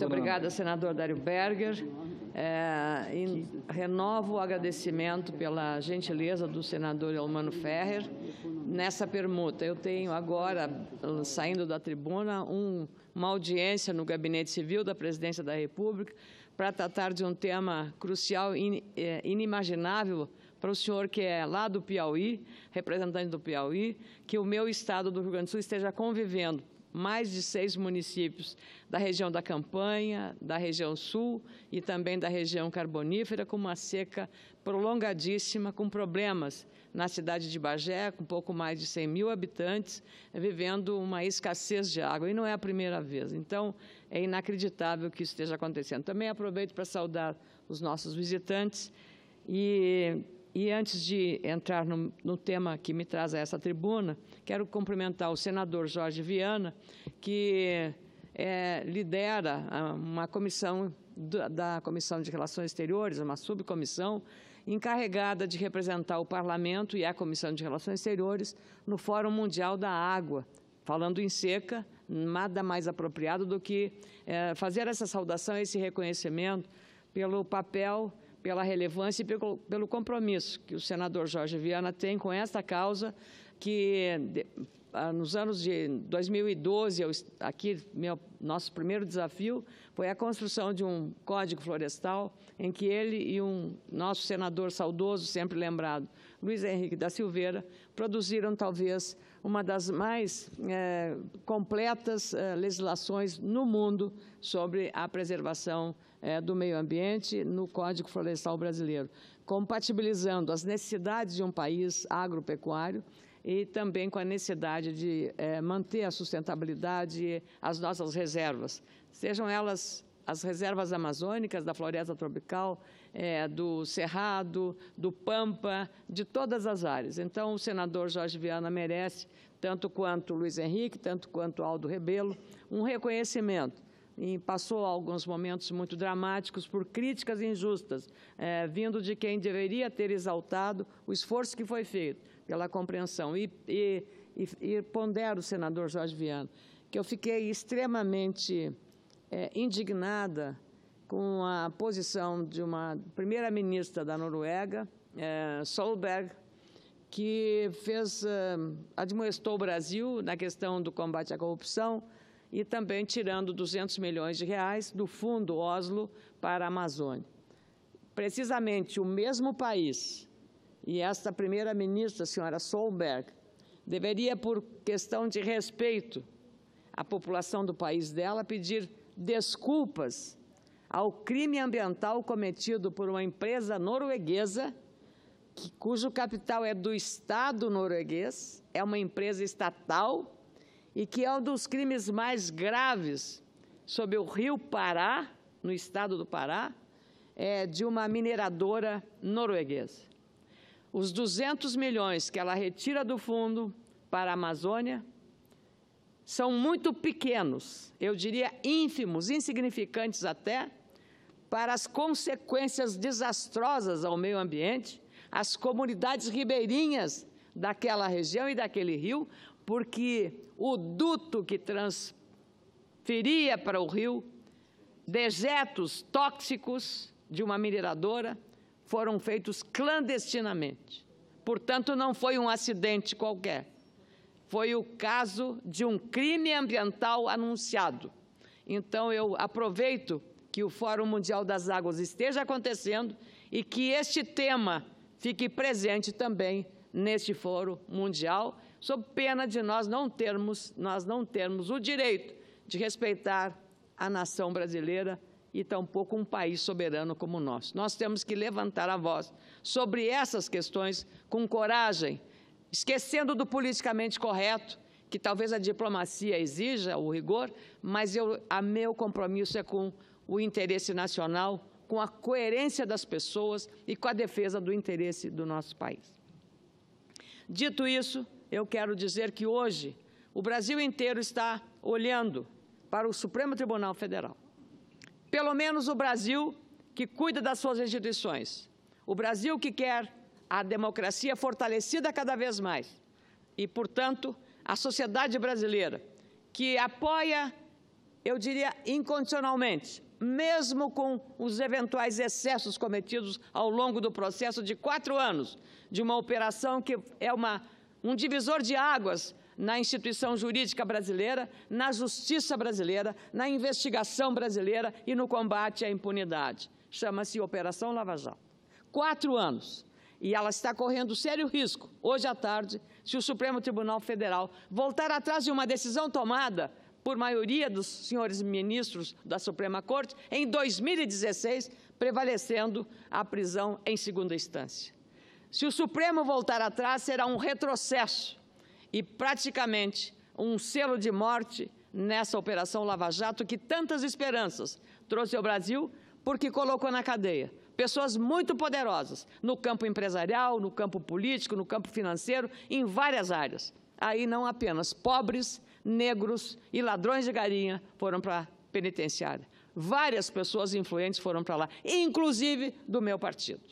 Muito obrigada, senador Dário Berger. Renovo o agradecimento pela gentileza do senador Elmano Ferrer. Nessa permuta, eu tenho agora, saindo da tribuna, uma audiência no Gabinete Civil da Presidência da República para tratar de um tema crucial, inimaginável para o senhor que é lá do Piauí, representante do Piauí, que o meu estado do Rio Grande do Sul esteja convivendo mais de 6 municípios da região da Campanha, da região sul e também da região carbonífera, com uma seca prolongadíssima, com problemas na cidade de Bagé, com pouco mais de 100 mil habitantes, vivendo uma escassez de água. E não é a primeira vez. Então, é inacreditável que isso esteja acontecendo. Também aproveito para saudar os nossos visitantes e antes de entrar no tema que me traz a essa tribuna, quero cumprimentar o senador Jorge Viana, que lidera uma comissão da Comissão de Relações Exteriores, uma subcomissão, encarregada de representar o Parlamento e a Comissão de Relações Exteriores no Fórum Mundial da Água. Falando em seca, nada mais apropriado do que fazer essa saudação, esse reconhecimento pelo papel, pela relevância e pelo compromisso que o senador Jorge Viana tem com esta causa, que nos anos de 2012, nosso primeiro desafio foi a construção de um código florestal em que ele e nosso senador saudoso, sempre lembrado, Luiz Henrique da Silveira, produziram talvez uma das mais completas legislações no mundo sobre a preservação do meio ambiente no Código Florestal Brasileiro, compatibilizando as necessidades de um país agropecuário e também com a necessidade de manter a sustentabilidade e as nossas reservas, sejam elas as reservas amazônicas, da floresta tropical, do Cerrado, do Pampa, de todas as áreas. Então, o senador Jorge Viana merece, tanto quanto Luiz Henrique, tanto quanto Aldo Rebelo, um reconhecimento. E passou alguns momentos muito dramáticos por críticas injustas, vindo de quem deveria ter exaltado o esforço que foi feito pela compreensão. E pondero, senador Jorge Viana, que eu fiquei extremamente indignada com a posição de uma primeira-ministra da Noruega, Solberg, que admoestou o Brasil na questão do combate à corrupção e também tirando 200 milhões de reais do Fundo Oslo para a Amazônia. Precisamente o mesmo país, e esta primeira-ministra, a senhora Solberg, deveria, por questão de respeito à população do país dela, pedir desculpas ao crime ambiental cometido por uma empresa norueguesa, cujo capital é do Estado norueguês, é uma empresa estatal, e que é um dos crimes mais graves sobre o Rio Pará, no estado do Pará, de uma mineradora norueguesa. Os 200 milhões que ela retira do fundo para a Amazônia são muito pequenos, eu diria ínfimos, insignificantes até, para as consequências desastrosas ao meio ambiente, às comunidades ribeirinhas daquela região e daquele rio, porque o duto que transferia para o rio dejetos tóxicos de uma mineradora foram feitos clandestinamente. Portanto, não foi um acidente qualquer. Foi o caso de um crime ambiental anunciado. Então, eu aproveito que o Fórum Mundial das Águas esteja acontecendo e que este tema fique presente também neste Fórum Mundial, sob pena de nós não termos o direito de respeitar a nação brasileira e tampouco um país soberano como o nosso. Nós temos que levantar a voz sobre essas questões com coragem, esquecendo do politicamente correto, que talvez a diplomacia exija o rigor, mas meu compromisso é com o interesse nacional, com a coerência das pessoas e com a defesa do interesse do nosso país. Dito isso, eu quero dizer que hoje o Brasil inteiro está olhando para o Supremo Tribunal Federal. Pelo menos o Brasil que cuida das suas instituições, o Brasil que quer a democracia fortalecida cada vez mais e, portanto, a sociedade brasileira que apoia eu diria incondicionalmente, mesmo com os eventuais excessos cometidos ao longo do processo de 4 anos, de uma operação que é um divisor de águas na instituição jurídica brasileira, na justiça brasileira, na investigação brasileira e no combate à impunidade. Chama-se Operação Lava Jato. 4 anos. E ela está correndo sério risco, hoje à tarde, se o Supremo Tribunal Federal voltar atrás de uma decisão tomada por maioria dos senhores ministros da Suprema Corte em 2016, prevalecendo a prisão em segunda instância. Se o Supremo voltar atrás, será um retrocesso e praticamente um selo de morte nessa Operação Lava Jato que tantas esperanças trouxe ao Brasil, porque colocou na cadeia pessoas muito poderosas no campo empresarial, no campo político, no campo financeiro, em várias áreas. Aí não apenas pobres, negros e ladrões de galinha foram para a penitenciária. Várias pessoas influentes foram para lá, inclusive do meu partido.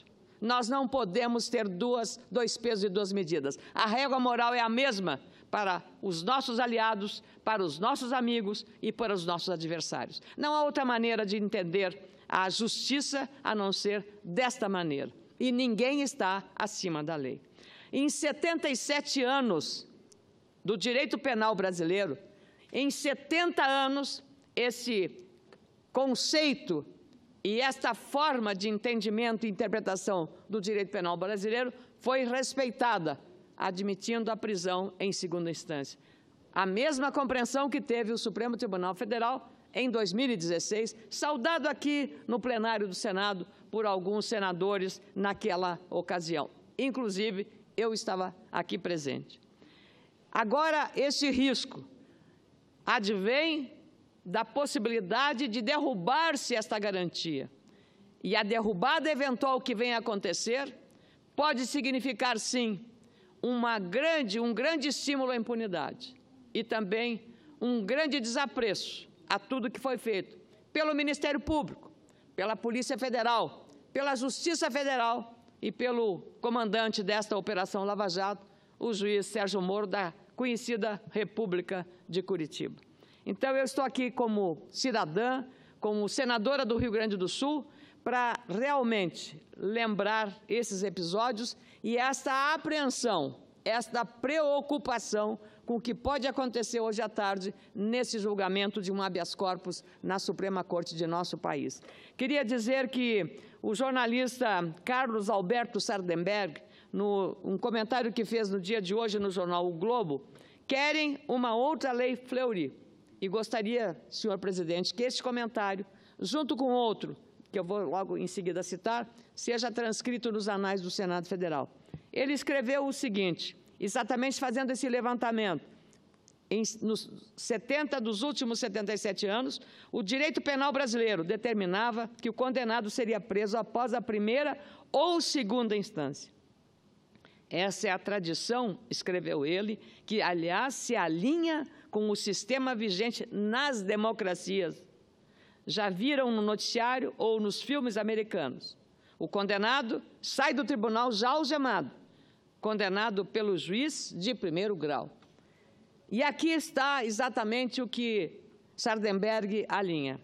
Nós não podemos ter dois pesos e duas medidas. A régua moral é a mesma para os nossos aliados, para os nossos amigos e para os nossos adversários. Não há outra maneira de entender a justiça a não ser desta maneira. E ninguém está acima da lei. Em 77 anos do direito penal brasileiro, em 70 anos, esse conceito e esta forma de entendimento e interpretação do direito penal brasileiro foi respeitada, admitindo a prisão em segunda instância. A mesma compreensão que teve o Supremo Tribunal Federal em 2016, saudado aqui no plenário do Senado por alguns senadores naquela ocasião. Inclusive, eu estava aqui presente. Agora, esse risco advém da possibilidade de derrubar-se esta garantia. E a derrubada eventual que venha a acontecer pode significar, sim, um grande estímulo à impunidade e também um grande desapreço a tudo que foi feito pelo Ministério Público, pela Polícia Federal, pela Justiça Federal e pelo comandante desta Operação Lava Jato, o juiz Sérgio Moro, da conhecida República de Curitiba. Então, eu estou aqui como cidadã, como senadora do Rio Grande do Sul, para realmente lembrar esses episódios e esta apreensão, esta preocupação com o que pode acontecer hoje à tarde nesse julgamento de um habeas corpus na Suprema Corte de nosso país. Queria dizer que o jornalista Carlos Alberto Sardenberg, um comentário que fez no dia de hoje no jornal O Globo, querem uma outra lei Fleury. E gostaria, senhor presidente, que este comentário, junto com outro, que eu vou logo em seguida citar, seja transcrito nos anais do Senado Federal. Ele escreveu o seguinte, exatamente fazendo esse levantamento. Nos 70 dos últimos 77 anos, o direito penal brasileiro determinava que o condenado seria preso após a primeira ou segunda instância. Essa é a tradição, escreveu ele, que, aliás, se alinha com o sistema vigente nas democracias. Já viram no noticiário ou nos filmes americanos? O condenado sai do tribunal já algemado, condenado pelo juiz de primeiro grau. E aqui está exatamente o que Sardenberg alinha.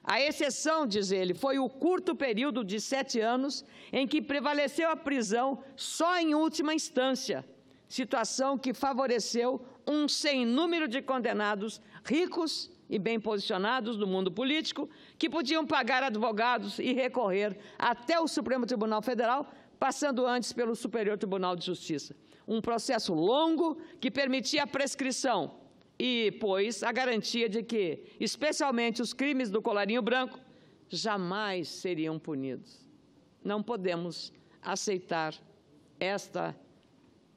A exceção, diz ele, foi o curto período de 7 anos em que prevaleceu a prisão só em última instância, situação que favoreceu um sem número de condenados ricos e bem posicionados do mundo político que podiam pagar advogados e recorrer até o Supremo Tribunal Federal, passando antes pelo Superior Tribunal de Justiça. Um processo longo que permitia a prescrição e, pois, a garantia de que, especialmente os crimes do colarinho branco, jamais seriam punidos. Não podemos aceitar esta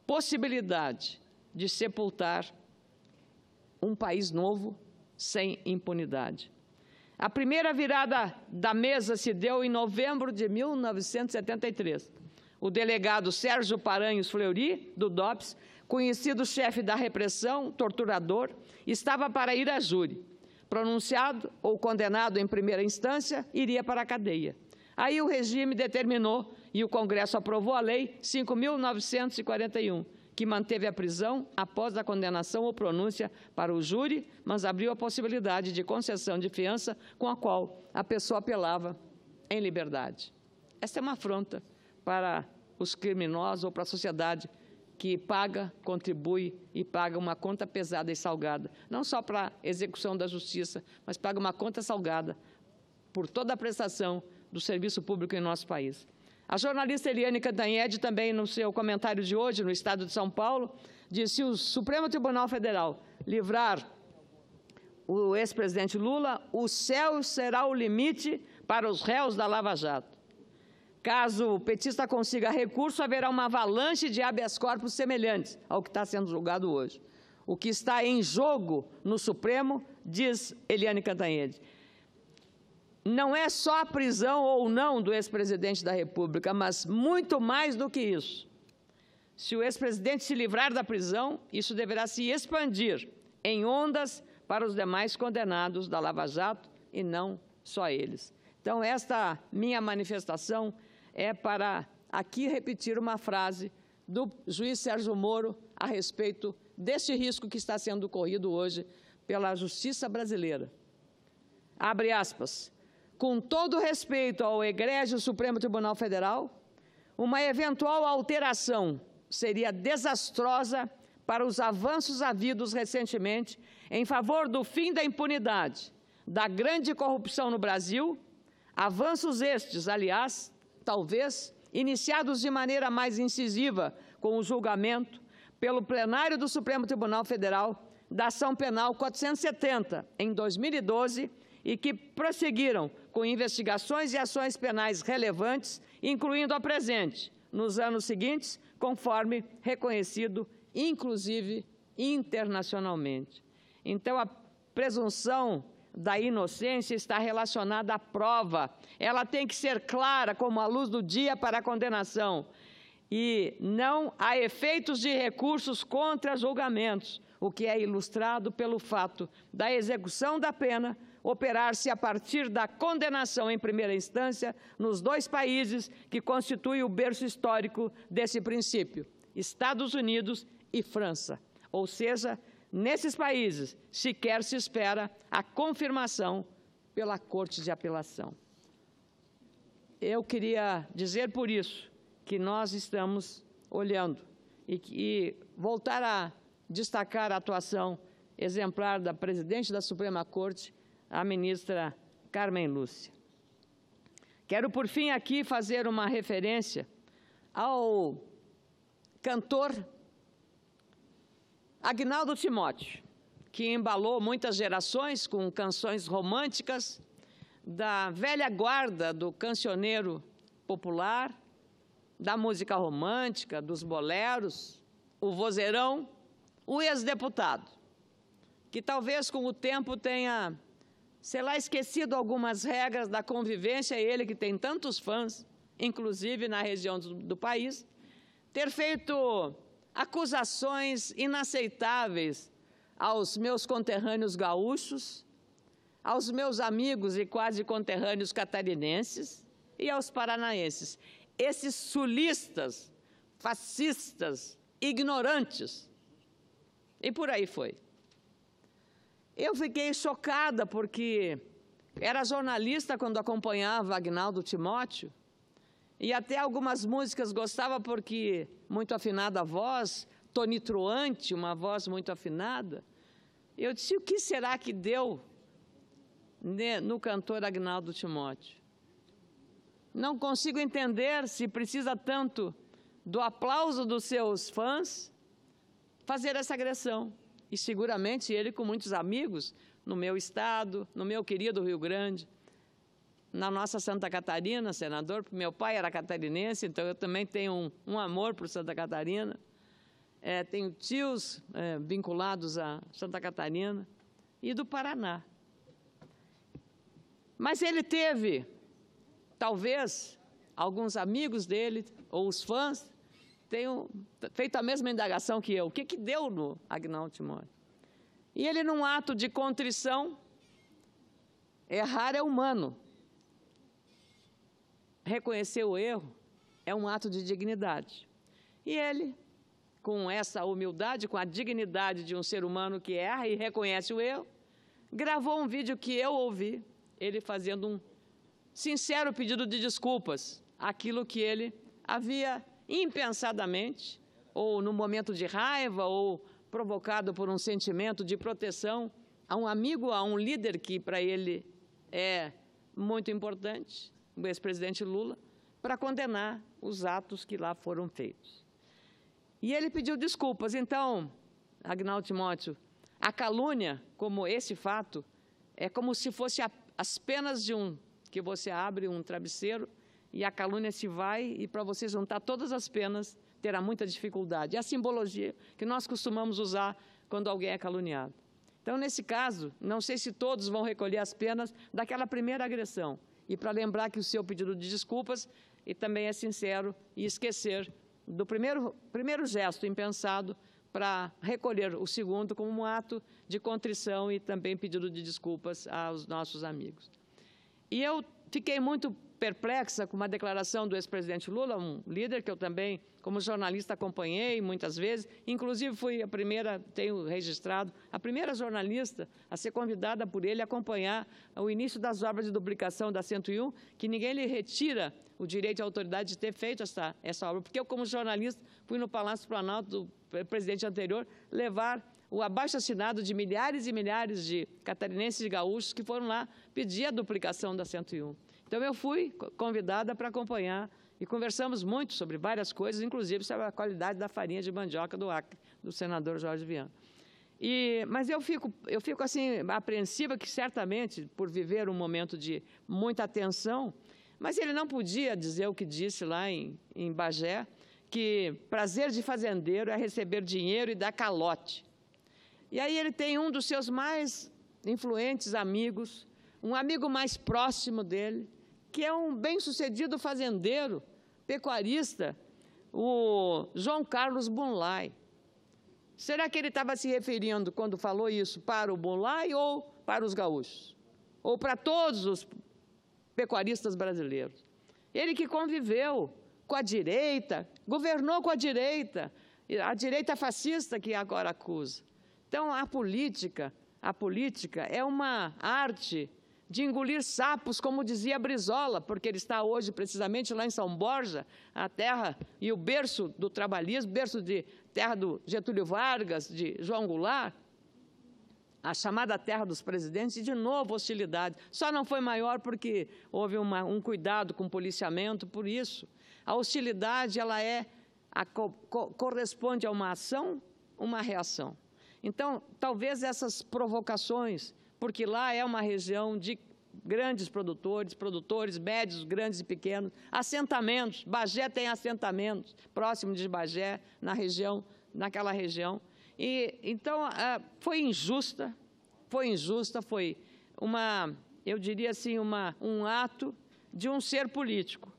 possibilidade de sepultar um país novo sem impunidade. A primeira virada da mesa se deu em novembro de 1973. O delegado Sérgio Paranhos Fleury, do DOPS, conhecido chefe da repressão, torturador, estava para ir a júri. Pronunciado ou condenado em primeira instância, iria para a cadeia. Aí o regime determinou, e o Congresso aprovou a Lei 5.941, que manteve a prisão após a condenação ou pronúncia para o júri, mas abriu a possibilidade de concessão de fiança com a qual a pessoa apelava em liberdade. Esta é uma afronta para os criminosos ou para a sociedade que paga, contribui e paga uma conta pesada e salgada, não só para a execução da justiça, mas paga uma conta salgada por toda a prestação do serviço público em nosso país. A jornalista Eliane Cantanhede, também no seu comentário de hoje, no Estado de São Paulo, disse: se o Supremo Tribunal Federal livrar o ex-presidente Lula, o céu será o limite para os réus da Lava Jato. Caso o petista consiga recurso, haverá uma avalanche de habeas corpus semelhantes ao que está sendo julgado hoje. O que está em jogo no Supremo, diz Eliane Cantanhede, não é só a prisão ou não do ex-presidente da República, mas muito mais do que isso. Se o ex-presidente se livrar da prisão, isso deverá se expandir em ondas para os demais condenados da Lava Jato e não só eles. Então, esta minha manifestação é para aqui repetir uma frase do juiz Sérgio Moro a respeito deste risco que está sendo corrido hoje pela justiça brasileira. Abre aspas. Com todo respeito ao egrégio Supremo Tribunal Federal, uma eventual alteração seria desastrosa para os avanços havidos recentemente em favor do fim da impunidade, da grande corrupção no Brasil, avanços estes, aliás, talvez iniciados de maneira mais incisiva com o julgamento pelo plenário do Supremo Tribunal Federal da ação penal 470, em 2012, e que prosseguiram com investigações e ações penais relevantes, incluindo a presente, nos anos seguintes, conforme reconhecido, inclusive, internacionalmente. Então, a presunção da inocência está relacionada à prova. Ela tem que ser clara como a luz do dia para a condenação. E não há efeitos de recursos contra julgamentos, o que é ilustrado pelo fato da execução da pena operar-se a partir da condenação em primeira instância nos dois países que constituem o berço histórico desse princípio, Estados Unidos e França. Ou seja, nesses países sequer se espera a confirmação pela Corte de Apelação. Eu queria dizer por isso que nós estamos olhando e voltar a destacar a atuação exemplar da presidente da Suprema Corte, a ministra Carmen Lúcia. Quero, por fim, aqui fazer uma referência ao cantor Agnaldo Timóteo, que embalou muitas gerações com canções românticas da velha guarda do cancioneiro popular, da música romântica, dos boleros, o vozeirão, o ex-deputado, que talvez com o tempo tenha, sei lá, esquecido algumas regras da convivência, ele que tem tantos fãs, inclusive na região do país, ter feito acusações inaceitáveis aos meus conterrâneos gaúchos, aos meus amigos e quase conterrâneos catarinenses e aos paranaenses. Esses sulistas, fascistas, ignorantes. E por aí foi. Eu fiquei chocada porque era jornalista quando acompanhava Agnaldo Timóteo e até algumas músicas gostava porque muito afinada a voz, tonitruante, uma voz muito afinada. Eu disse, o que será que deu no cantor Agnaldo Timóteo? Não consigo entender se precisa tanto do aplauso dos seus fãs fazer essa agressão. E seguramente ele com muitos amigos no meu estado, no meu querido Rio Grande, na nossa Santa Catarina, senador, porque meu pai era catarinense, então eu também tenho um amor por Santa Catarina. Tenho tios vinculados a Santa Catarina e do Paraná. Mas ele teve, talvez, alguns amigos dele, ou os fãs, tenham feito a mesma indagação que eu. O que deu no Agnaldo Timóteo? E ele, num ato de contrição, errar é humano. Reconhecer o erro é um ato de dignidade. E ele com essa humildade, com a dignidade de um ser humano que erra e reconhece o erro, gravou um vídeo que eu ouvi, ele fazendo um sincero pedido de desculpas, aquilo que ele havia impensadamente, ou no momento de raiva, ou provocado por um sentimento de proteção a um amigo, a um líder que para ele é muito importante, o ex-presidente Lula, para condenar os atos que lá foram feitos. E ele pediu desculpas. Então, Agnaldo Timóteo, a calúnia, como esse fato, é como se fosse as penas de que você abre um travesseiro e a calúnia se vai, e para você juntar todas as penas, terá muita dificuldade. É a simbologia que nós costumamos usar quando alguém é caluniado. Então, nesse caso, não sei se todos vão recolher as penas daquela primeira agressão. E para lembrar que o seu pedido de desculpas e também é sincero e esquecer do primeiro gesto impensado para recolher o segundo como um ato de contrição e também pedido de desculpas aos nossos amigos. E eu fiquei muito perplexa com uma declaração do ex-presidente Lula, um líder que eu também, como jornalista, acompanhei muitas vezes, inclusive fui a primeira, tenho registrado, a primeira jornalista a ser convidada por ele a acompanhar o início das obras de duplicação da 101, que ninguém lhe retira o direito e a autoridade de ter feito essa obra, porque eu, como jornalista, fui no Palácio Planalto do presidente anterior levar o abaixo-assinado de milhares e milhares de catarinenses e gaúchos que foram lá pedir a duplicação da 101. Então, eu fui convidada para acompanhar e conversamos muito sobre várias coisas, inclusive sobre a qualidade da farinha de mandioca do Acre, do senador Jorge Viana. Mas eu fico assim, apreensiva que, certamente, por viver um momento de muita tensão, mas ele não podia dizer o que disse lá em Bagé, que prazer de fazendeiro é receber dinheiro e dar calote. E aí ele tem um dos seus mais influentes amigos, um amigo mais próximo dele, que é um bem-sucedido fazendeiro, pecuarista, o João Carlos Bunlai. Será que ele estava se referindo, quando falou isso, para o Bunlai ou para os gaúchos? Ou para todos os pecuaristas brasileiros? Ele que conviveu com a direita, governou com a direita fascista que agora acusa. Então, a política é uma arte de engolir sapos, como dizia Brizola, porque ele está hoje precisamente lá em São Borja, a terra e o berço do trabalhismo, berço de terra do Getúlio Vargas, de João Goulart, a chamada terra dos presidentes, e de novo hostilidade. Só não foi maior porque houve um cuidado com o policiamento, por isso. A hostilidade, ela corresponde a uma ação, uma reação. Então, talvez essas provocações, porque lá é uma região de grandes produtores médios, grandes e pequenos, assentamentos. Bagé tem assentamentos próximos de Bagé, naquela região. Então, foi injusta, foi eu diria assim, um ato de um ser político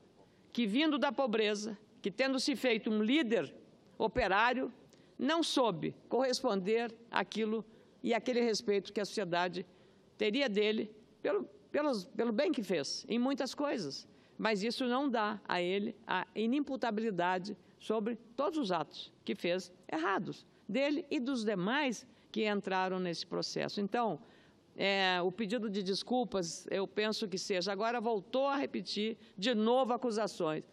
que, vindo da pobreza, que tendo se feito um líder operário, não soube corresponder àquilo e àquele respeito que a sociedade teria dele pelo bem que fez, em muitas coisas. Mas isso não dá a ele a inimputabilidade sobre todos os atos que fez errados, dele e dos demais que entraram nesse processo. Então, o pedido de desculpas, eu penso que seja. Agora voltou a repetir de novo acusações.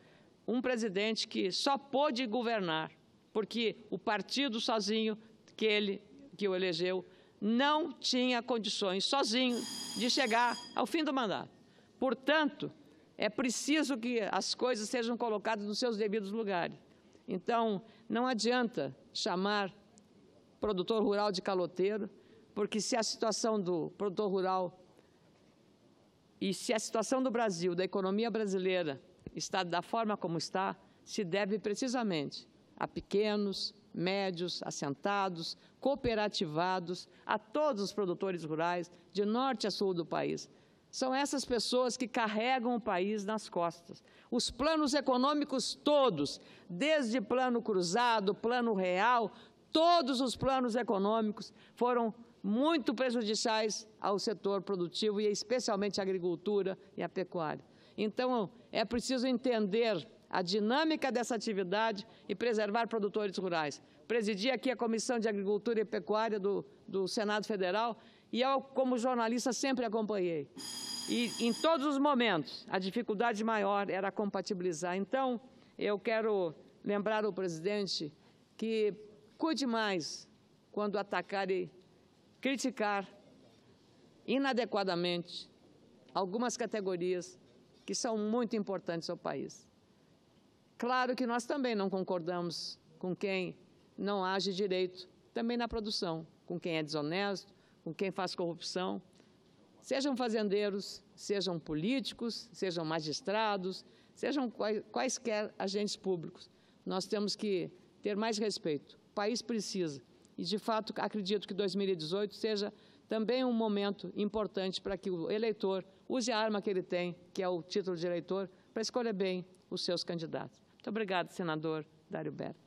Um presidente que só pôde governar porque o partido sozinho que o elegeu não tinha condições, sozinho, de chegar ao fim do mandato. Portanto, é preciso que as coisas sejam colocadas nos seus devidos lugares. Então, não adianta chamar produtor rural de caloteiro, porque se a situação do produtor rural e se a situação do Brasil, da economia brasileira, está da forma como está, se deve precisamente a pequenos, médios, assentados, cooperativados, a todos os produtores rurais, de norte a sul do país. São essas pessoas que carregam o país nas costas. Os planos econômicos todos, desde plano cruzado, plano real, todos os planos econômicos foram muito prejudiciais ao setor produtivo e especialmente à agricultura e à pecuária. Então, é preciso entender a dinâmica dessa atividade e preservar produtores rurais. Presidi aqui a Comissão de Agricultura e Pecuária do Senado Federal e eu, como jornalista, sempre acompanhei. E, em todos os momentos, a dificuldade maior era compatibilizar. Então, eu quero lembrar ao presidente que cuide mais quando atacar e criticar inadequadamente algumas categorias que são muito importantes ao país. Claro que nós também não concordamos com quem não age direito, também na produção, com quem é desonesto, com quem faz corrupção. Sejam fazendeiros, sejam políticos, sejam magistrados, sejam quaisquer agentes públicos. Nós temos que ter mais respeito. O país precisa. E, de fato, acredito que 2018 seja também um momento importante para que o eleitor use a arma que ele tem, que é o título de eleitor, para escolher bem os seus candidatos. Muito obrigado, senador Dário Berto.